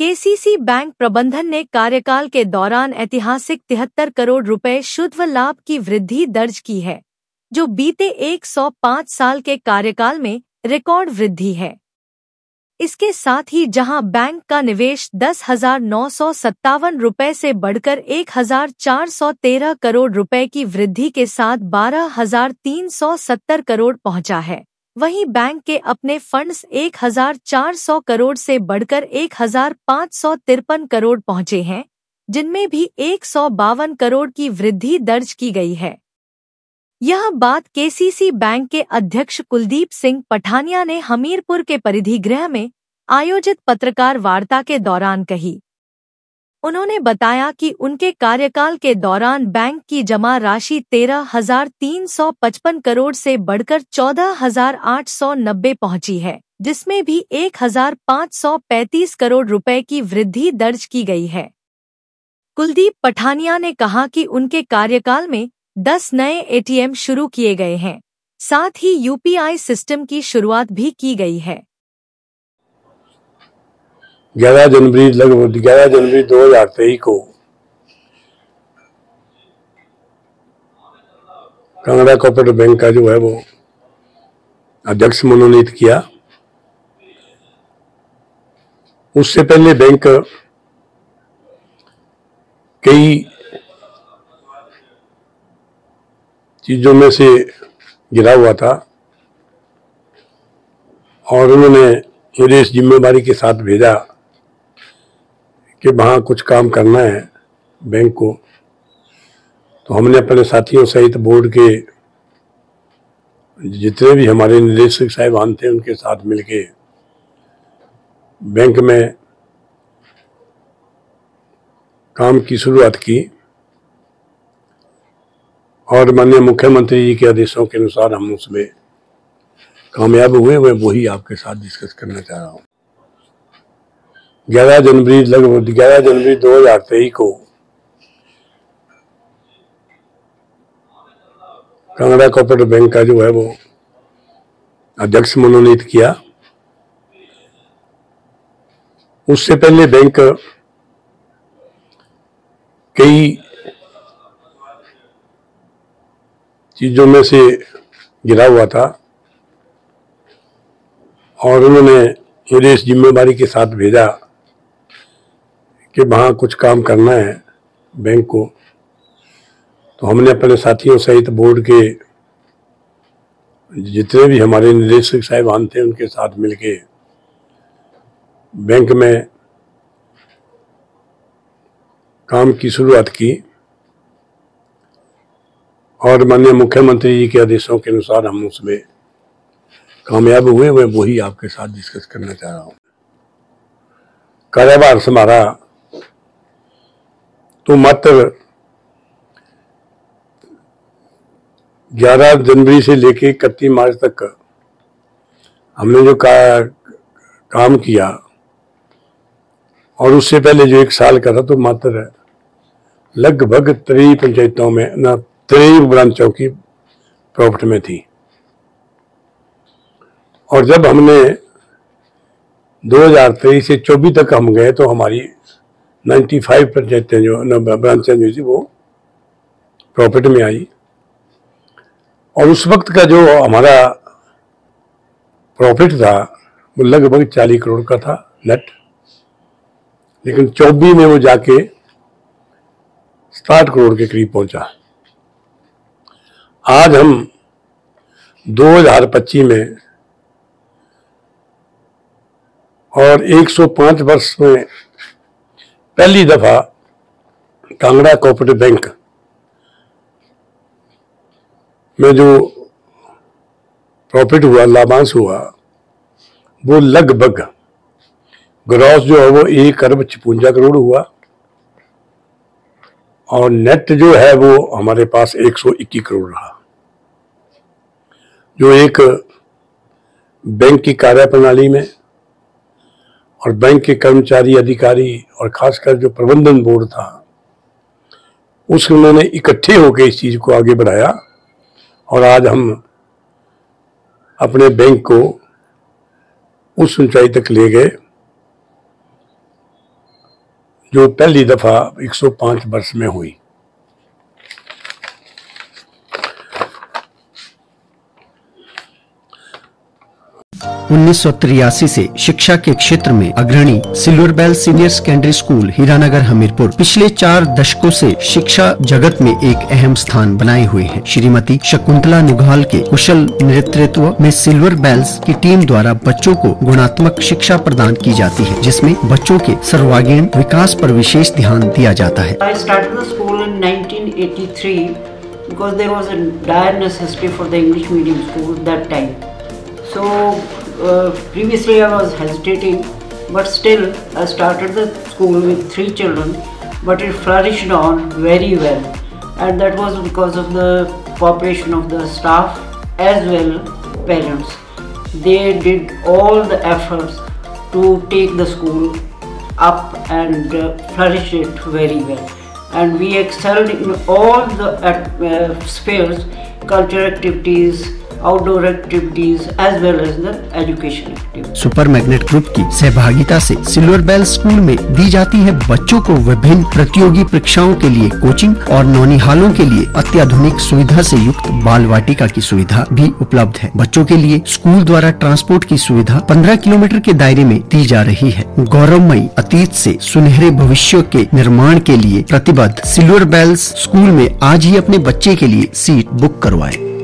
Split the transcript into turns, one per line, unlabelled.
KCC bank प्रबंधन ने कार्यकाल के दौरान ऐतिहासिक 73 करोड़ रुपए शुद्ध लाभ की वृद्धि दर्ज की है, जो बीते 105 साल के कार्यकाल में रिकॉर्ड वृद्धि है। इसके साथ ही जहां बैंक का निवेश 10,957 रुपए से बढ़कर 1,413 करोड़ रुपए की वृद्धि के साथ 12,370 करोड़ पहुंचा है, वहीं बैंक के अपने फंड्स 1,400 करोड़ से बढ़कर 1,553 करोड़ पहुंचे हैं, जिनमें भी 152 करोड़ की वृद्धि दर्ज की गई है। यह बात केसीसी बैंक के अध्यक्ष कुलदीप सिंह पठानिया ने हमीरपुर के परिधि गृह में आयोजित पत्रकार वार्ता के दौरान कही। उन्होंने बताया कि उनके कार्यकाल के दौरान बैंक की जमा राशि 13,355 करोड़ से बढ़कर 14,890 पहुंची है, जिसमें भी 1,535 करोड़ रुपए की वृद्धि दर्ज की गई है। कुलदीप पठानिया ने कहा कि उनके कार्यकाल में 10 नए एटीएम शुरू किए गए हैं, साथ ही यूपीआई सिस्टम की शुरुआत भी की गई है।
11 जनवरी 2023 को कांगड़ा कोऑपरेटिव बैंक का जो है वो अध्यक्ष मनोनीत किया। उससे पहले बैंक कई चीजों में से गिरा हुआ था और उन्होंने मुझे इस जिम्मेदारी के साथ भेजा कि वहाँ कुछ काम करना है बैंक को। तो हमने अपने साथियों सहित बोर्ड के जितने भी हमारे निदेशक साहिबान थे उनके साथ मिलके बैंक में काम की शुरुआत की और माननीय मुख्यमंत्री जी के आदेशों के अनुसार हम उसमें कामयाब हुए। मैं वही आपके साथ डिस्कस करना चाह रहा हूँ। 11 जनवरी 2023 को कांगड़ा कोऑपरेटिव बैंक का जो है वो अध्यक्ष मनोनीत किया। उससे पहले बैंक कई चीजों में से गिरा हुआ था और उन्होंने मुझे इस जिम्मेदारी के साथ भेजा कि वहाँ कुछ काम करना है बैंक को। तो हमने अपने साथियों सहित बोर्ड के जितने भी हमारे निदेशक साहिबान थे उनके साथ मिलके बैंक में काम की शुरुआत की और माननीय मुख्यमंत्री जी के आदेशों के अनुसार हम उसमें कामयाब हुए। मैं वही आपके साथ डिस्कस करना चाह रहा हूँ। कार्यभार संभाला तो मात्र 11 जनवरी से लेके 31 मार्च तक हमने जो काम किया और उससे पहले जो 1 साल का था तो मात्र लगभग 23 पंचायतों में 23 ब्रांचों की प्रॉफिट में थी। और जब हमने 2023 से 24 तक हम गए तो हमारी 95 पंचायतें जो ब्रांचें जो थी वो प्रॉफिट में आई। और उस वक्त का जो हमारा प्रॉफिट था वो लगभग 40 करोड़ का था नेट, लेकिन 24 में वो जाके 60 करोड़ के करीब पहुंचा। आज हम 2025 में और 105 वर्ष में पहली दफा कांगड़ा कोऑपरेटिव बैंक में जो प्रॉफिट हुआ, लाभांश हुआ, वो लगभग ग्रॉस जो है वो 1 अरब 56 करोड़ हुआ और नेट जो है वो हमारे पास 121 करोड़ रहा। जो एक बैंक की कार्यप्रणाली में और बैंक के कर्मचारी, अधिकारी और खासकर जो प्रबंधन बोर्ड था उसमें उन्होंने इकट्ठे होकर इस चीज को आगे बढ़ाया और आज हम अपने बैंक को उस ऊंचाई तक ले गए जो पहली दफा 105 वर्ष में हुई।
उन्नीस से शिक्षा के क्षेत्र में अग्रणी Silver Bell senior secondary school Hiranagar Hamirpur पिछले 4 दशकों से शिक्षा जगत में एक अहम स्थान बनाए हुए है। श्रीमती शकुंतला निघाल के कुशल नेतृत्व में सिल्वर बेल्स की टीम द्वारा बच्चों को गुणात्मक शिक्षा प्रदान की जाती है, जिसमें बच्चों के सर्वांगीण विकास पर विशेष ध्यान दिया जाता है।
I started the school in 1983 because there was a dire necessity for the English medium school that time. So previously I was hesitating, but still I started the school with 3 children, but it flourished on very well, and that was because of the cooperation of the staff as well parents. They did all the efforts to take the school up and flourish it very well, and we excelled in all the spheres, cultural activities, outdoor activities as well as the education activities.
Super magnet group की सहभागिता से silver bell school में दी जाती है बच्चों को विभिन्न प्रतियोगी परीक्षाओं के लिए कोचिंग और नौनिहालों के लिए अत्याधुनिक सुविधा से युक्त बाल वाटिका की सुविधा भी उपलब्ध है। बच्चों के लिए स्कूल द्वारा ट्रांसपोर्ट की सुविधा 15 किलोमीटर के दायरे में दी जा रही है। गौरवमयी अतीत से सुनहरे भविष्य के निर्माण के लिए प्रतिबद्ध सिल्वर बेल्स स्कूल में आज ही अपने बच्चे के लिए सीट बुक करवाएं।